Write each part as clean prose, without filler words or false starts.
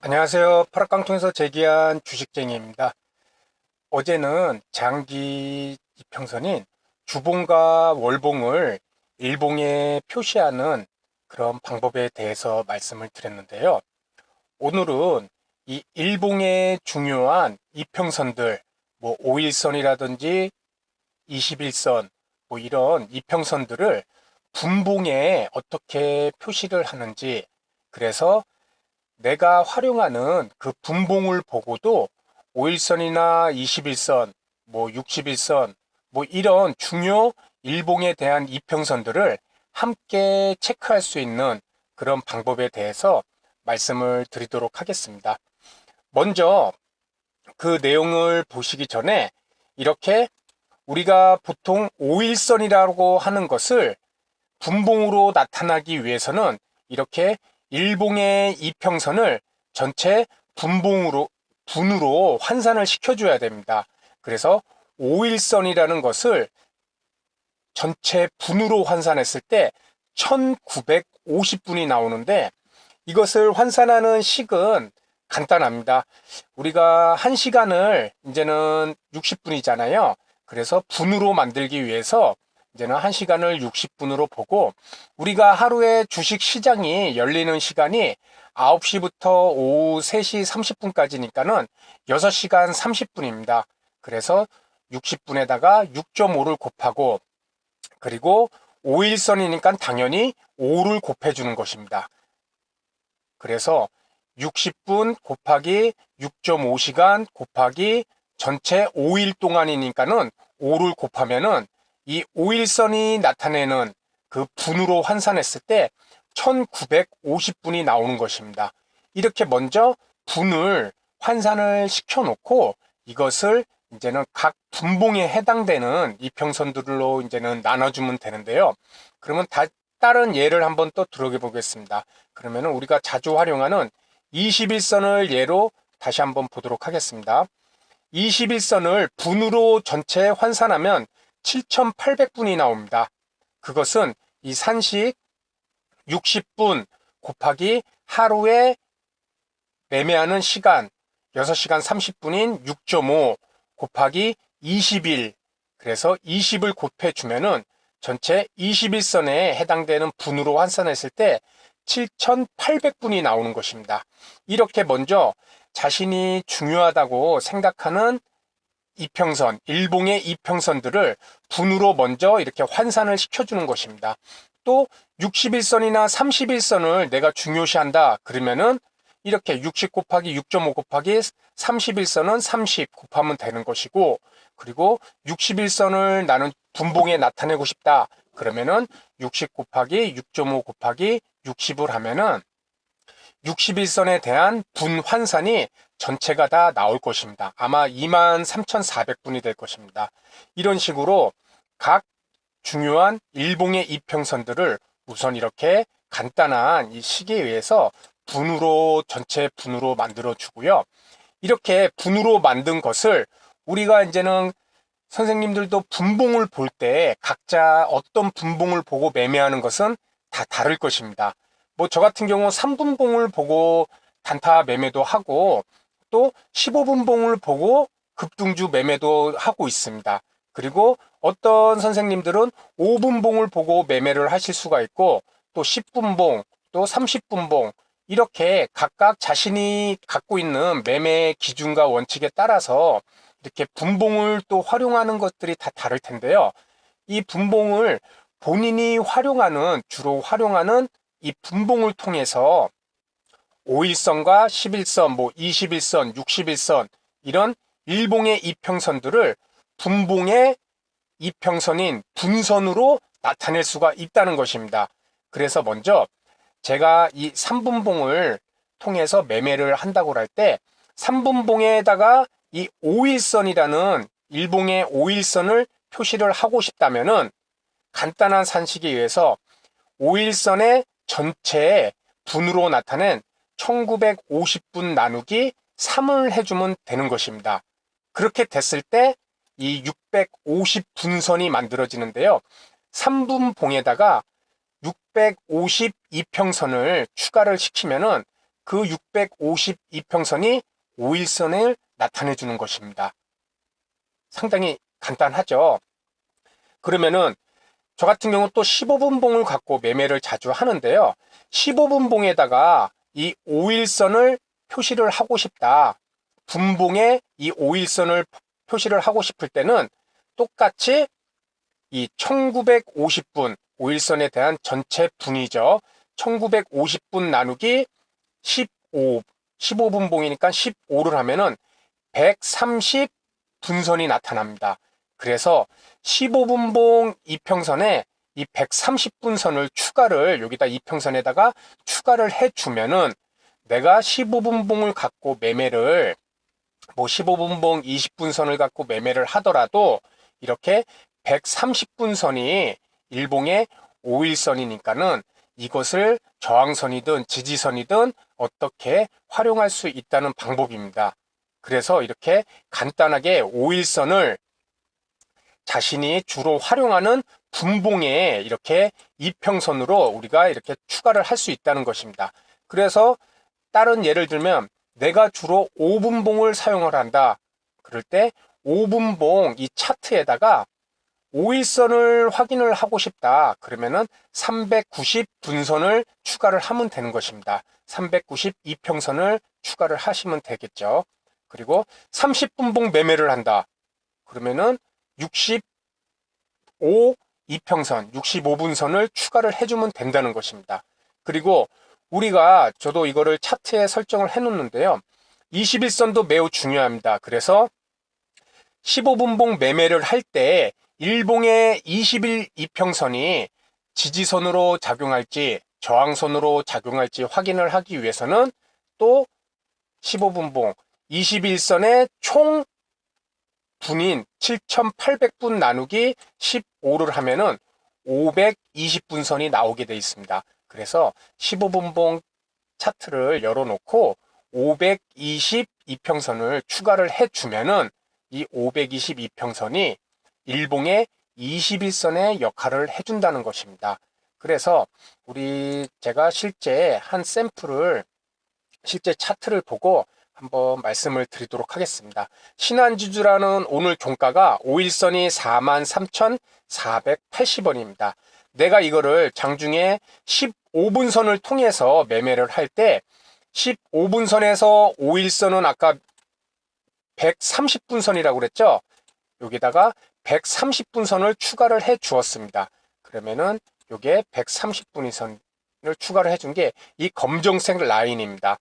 안녕하세요. 파락강통에서 제기한 주식쟁이입니다. 어제는 장기 이평선인 주봉과 월봉을 일봉에 표시하는 그런 방법에 대해서 말씀을 드렸는데요. 오늘은 이 일봉의 중요한 이평선들, 뭐 5일선이라든지 21선, 뭐 이런 이평선들을 분봉에 어떻게 표시를 하는지, 그래서 내가 활용하는 그 분봉을 보고도 5일선이나 21선, 뭐 61선, 뭐 이런 중요 일봉에 대한 이평선들을 함께 체크할 수 있는 그런 방법에 대해서 말씀을 드리도록 하겠습니다. 먼저 그 내용을 보시기 전에 이렇게 우리가 보통 5일선이라고 하는 것을 분봉으로 나타나기 위해서는 이렇게 일봉의 이평선을 전체 분으로 환산을 시켜줘야 됩니다. 그래서 5일선이라는 것을 전체 분으로 환산했을 때 1950분이 나오는데, 이것을 환산하는 식은 간단합니다. 우리가 1시간을 이제는 60분이잖아요. 그래서 분으로 만들기 위해서 이제는 1시간을 60분으로 보고, 우리가 하루에 주식 시장이 열리는 시간이 9시부터 오후 3시 30분까지니까는 6시간 30분입니다. 그래서 60분에다가 6.5를 곱하고, 그리고 5일선이니까 당연히 5를 곱해주는 것입니다. 그래서 60분 곱하기 6.5시간 곱하기 전체 5일 동안이니까는 5를 곱하면은 이 5일선이 나타내는 그 분으로 환산했을 때 1950분이 나오는 것입니다. 이렇게 먼저 분을 환산을 시켜 놓고 이것을 이제는 각 분봉에 해당되는 이평선들로 이제는 나눠주면 되는데요. 그러면 다른 예를 한번 또 들어가 보겠습니다. 그러면은 우리가 자주 활용하는 21선을 예로 다시 한번 보도록 하겠습니다. 21선을 분으로 전체 환산하면 7800분이 나옵니다. 그것은 이 산식 60분 곱하기 하루에 매매하는 시간 6시간 30분인 6.5 곱하기 20일, 그래서 20을 곱해주면은 전체 21선에 해당되는 분으로 환산했을 때 7800분이 나오는 것입니다. 이렇게 먼저 자신이 중요하다고 생각하는 이평선, 일봉의 이평선들을 분으로 먼저 이렇게 환산을 시켜주는 것입니다. 또 61선이나 31선을 내가 중요시한다 그러면은 이렇게 60 곱하기 6.5 곱하기 31선은 30 곱하면 되는 것이고, 그리고 61선을 나는 분봉에 나타내고 싶다 그러면은 60 곱하기 6.5 곱하기 60을 하면은 61선에 대한 분 환산이 전체가 다 나올 것입니다. 아마 23,400분이 될 것입니다. 이런 식으로 각 중요한 일봉의 이평선들을 우선 이렇게 간단한 이 식에 의해서 전체 분으로 만들어 주고요. 이렇게 분으로 만든 것을 우리가 이제는 선생님들도 분봉을 볼 때 각자 어떤 분봉을 보고 매매하는 것은 다 다를 것입니다. 뭐 저 같은 경우 3분봉을 보고 단타 매매도 하고, 또 15분봉을 보고 급등주 매매도 하고 있습니다. 그리고 어떤 선생님들은 5분봉을 보고 매매를 하실 수가 있고, 또 10분봉, 또 30분봉, 이렇게 각각 자신이 갖고 있는 매매 기준과 원칙에 따라서 이렇게 분봉을 또 활용하는 것들이 다 다를 텐데요. 이 분봉을 본인이 주로 활용하는 이 분봉을 통해서 5일선과 11선, 뭐 21선, 61선, 이런 일봉의 이평선들을 분봉의 이평선인 분선으로 나타낼 수가 있다는 것입니다. 그래서 먼저 제가 이 3분봉을 통해서 매매를 한다고 할 때 3분봉에다가 이 5일선이라는 일봉의 5일선을 표시를 하고 싶다면은 간단한 산식에 의해서 5일선의 전체의 분으로 나타낸 1950분 나누기 3을 해주면 되는 것입니다. 그렇게 됐을 때 이 650분선이 만들어지는데요. 3분봉에다가 652평선을 추가를 시키면은 그 652평선이 5일선을 나타내 주는 것입니다. 상당히 간단하죠. 그러면은 저 같은 경우 또 15분봉을 갖고 매매를 자주 하는데요. 15분봉에다가 이 5일선을 표시를 하고 싶다. 분봉에 이 5일선을 표시를 하고 싶을 때는 똑같이 이 1950분 5일선에 대한 전체 분이죠. 1950분 나누기 15분봉이니까 15를 하면은 130분선이 나타납니다. 그래서 15분봉 이평선에 이 130분선을 추가를 여기다 이평선에다가 추가를 해주면은 내가 15분봉을 갖고 매매를 뭐 15분봉 20분선을 갖고 매매를 하더라도 이렇게 130분선이 일봉의 5일선이니까는 이것을 저항선이든 지지선이든 어떻게 활용할 수 있다는 방법입니다. 그래서 이렇게 간단하게 5일선을 자신이 주로 활용하는 분봉에 이렇게 이평선으로 우리가 이렇게 추가를 할 수 있다는 것입니다. 그래서 다른 예를 들면 내가 주로 5분봉을 사용을 한다. 그럴 때 5분봉 이 차트에다가 5일선을 확인을 하고 싶다. 그러면은 390분선을 추가를 하면 되는 것입니다. 392평선을 추가를 하시면 되겠죠. 그리고 30분봉 매매를 한다. 그러면은 65 이평선, 65분선을 추가를 해주면 된다는 것입니다. 그리고 우리가 저도 이거를 차트에 설정을 해 놓는데요. 21선도 매우 중요합니다. 그래서 15분봉 매매를 할 때 일봉의 21 이평선이 지지선으로 작용할지 저항선으로 작용할지 확인을 하기 위해서는 또 15분봉 21선의 총 분인 7800분 나누기 15를 하면은 520분선이 나오게 되어 있습니다. 그래서 15분봉 차트를 열어놓고 522평선을 추가를 해주면은 이 522평선이 일봉의 21선의 역할을 해준다는 것입니다. 그래서 제가 실제 한 샘플을 실제 차트를 보고 한번 말씀을 드리도록 하겠습니다. 신한지주라는 오늘 종가가 5일선이 43,480원입니다. 내가 이거를 장중에 15분선을 통해서 매매를 할 때 15분선에서 5일선은 아까 130분선이라고 그랬죠? 여기다가 130분선을 추가를 해 주었습니다. 그러면은 요게 130분선을 추가를 해준 게 이 검정색 라인입니다.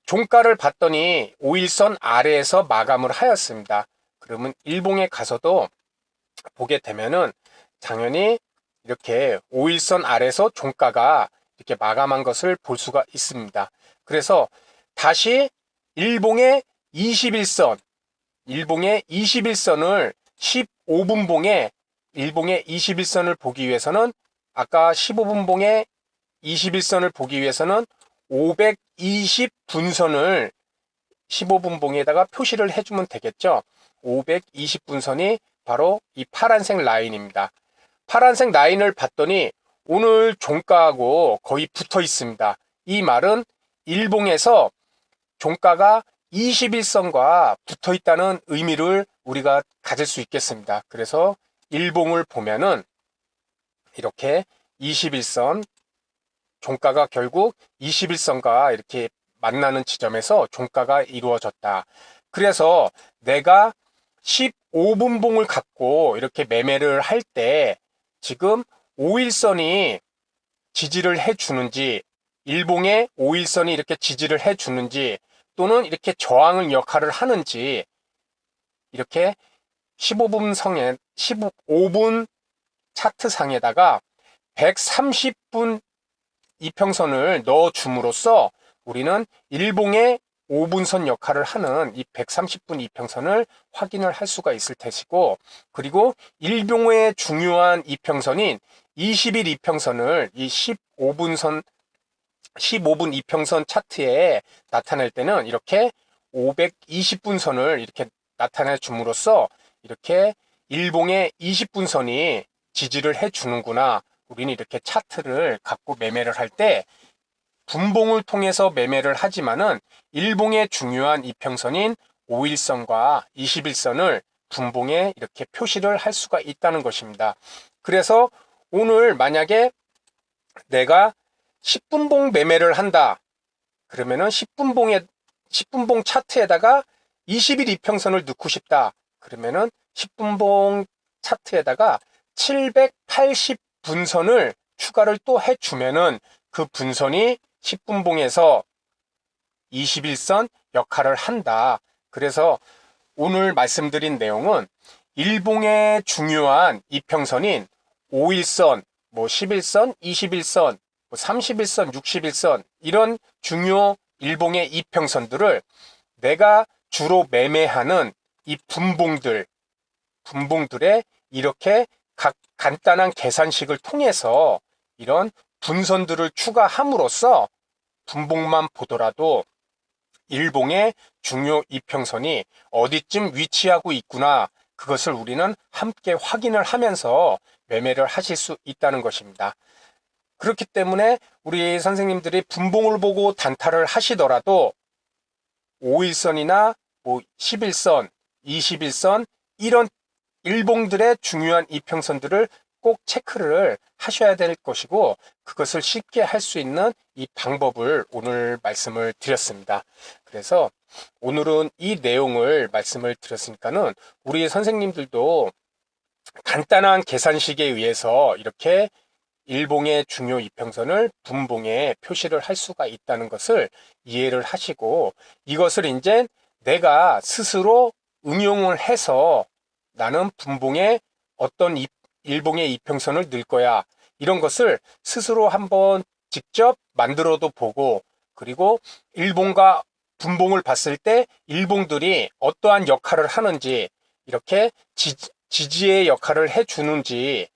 종가를 봤더니 5일선 아래에서 마감을 하였습니다. 그러면 일봉에 가서도 보게 되면은 당연히 이렇게 5일선 아래에서 종가가 이렇게 마감한 것을 볼 수가 있습니다. 그래서 다시 일봉의 21선, 일봉의 21선을 15분봉에 일봉의 21선을 보기 위해서는 아까 15분봉의 21선을 보기 위해서는 520분선을 15분봉에다가 표시를 해주면 되겠죠. 520분선이 바로 이 파란색 라인입니다. 파란색 라인을 봤더니 오늘 종가하고 거의 붙어 있습니다. 이 말은 일봉에서 종가가 21선과 붙어 있다는 의미를 우리가 가질 수 있겠습니다. 그래서 일봉을 보면은 이렇게 21선, 종가가 결국 21선과 이렇게 만나는 지점에서 종가가 이루어졌다. 그래서 내가 15분봉을 갖고 이렇게 매매를 할 때 지금 5일선이 지지를 해주는지, 일봉의 5일선이 이렇게 지지를 해주는지, 또는 이렇게 저항을 역할을 하는지, 이렇게 15분 차트상에다가 130분 이평선을 넣어줌으로써 우리는 일봉의 5분선 역할을 하는 이 130분 이평선을 확인을 할 수가 있을 것이고, 그리고 일봉의 중요한 이평선인 20일 이평선을 이 15분 이평선 차트에 나타낼 때는 이렇게 520분선을 이렇게 나타내 줌으로써 이렇게 일봉의 20분선이 지지를 해 주는구나. 우리는 이렇게 차트를 갖고 매매를 할 때 분봉을 통해서 매매를 하지만은 일봉의 중요한 이평선인 5일선과 21선을 분봉에 이렇게 표시를 할 수가 있다는 것입니다. 그래서 오늘 만약에 내가 10분봉 매매를 한다. 그러면은 10분봉 차트에다가 20일 이평선을 넣고 싶다. 그러면은 10분봉 차트에다가 780분선을 추가를 또 해주면은 그 분선이 10분봉에서 21선 역할을 한다. 그래서 오늘 말씀드린 내용은 일봉의 중요한 이평선인 5일선, 11선, 21선, 31선, 61선 이런 중요 일봉의 이평선들을 내가 주로 매매하는 이 분봉들에 이렇게 각 간단한 계산식을 통해서 이런 분선들을 추가함으로써 분봉만 보더라도 일봉의 중요 이평선이 어디쯤 위치하고 있구나, 그것을 우리는 함께 확인을 하면서 매매를 하실 수 있다는 것입니다. 그렇기 때문에 우리 선생님들이 분봉을 보고 단타를 하시더라도 5일선이나 11선, 21선 이런 일봉들의 중요한 이평선들을 꼭 체크를 하셔야 될 것이고, 그것을 쉽게 할 수 있는 이 방법을 오늘 말씀을 드렸습니다. 그래서 오늘은 이 내용을 말씀을 드렸으니까는 우리 선생님들도 간단한 계산식에 의해서 이렇게 일봉의 중요 이평선을 분봉에 표시를 할 수가 있다는 것을 이해를 하시고, 이것을 이제 내가 스스로 응용을 해서 나는 분봉에 어떤 일봉의 이평선을 넣을 거야, 이런 것을 스스로 한번 직접 만들어도 보고, 그리고 일봉과 분봉을 봤을 때 일봉들이 어떠한 역할을 하는지, 이렇게 지지의 역할을 해주는지,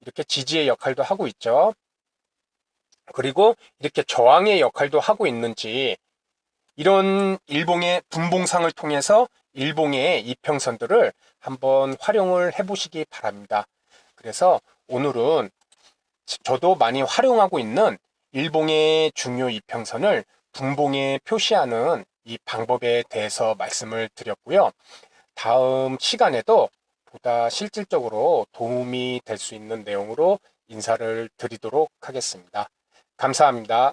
이렇게 지지의 역할도 하고 있죠. 그리고 이렇게 저항의 역할도 하고 있는지, 이런 일봉의 분봉상을 통해서 일봉의 이평선들을 한번 활용을 해보시기 바랍니다. 그래서 오늘은 저도 많이 활용하고 있는 일봉의 중요 이평선을 분봉에 표시하는 이 방법에 대해서 말씀을 드렸고요. 다음 시간에도 보다 실질적으로 도움이 될 수 있는 내용으로 인사를 드리도록 하겠습니다. 감사합니다.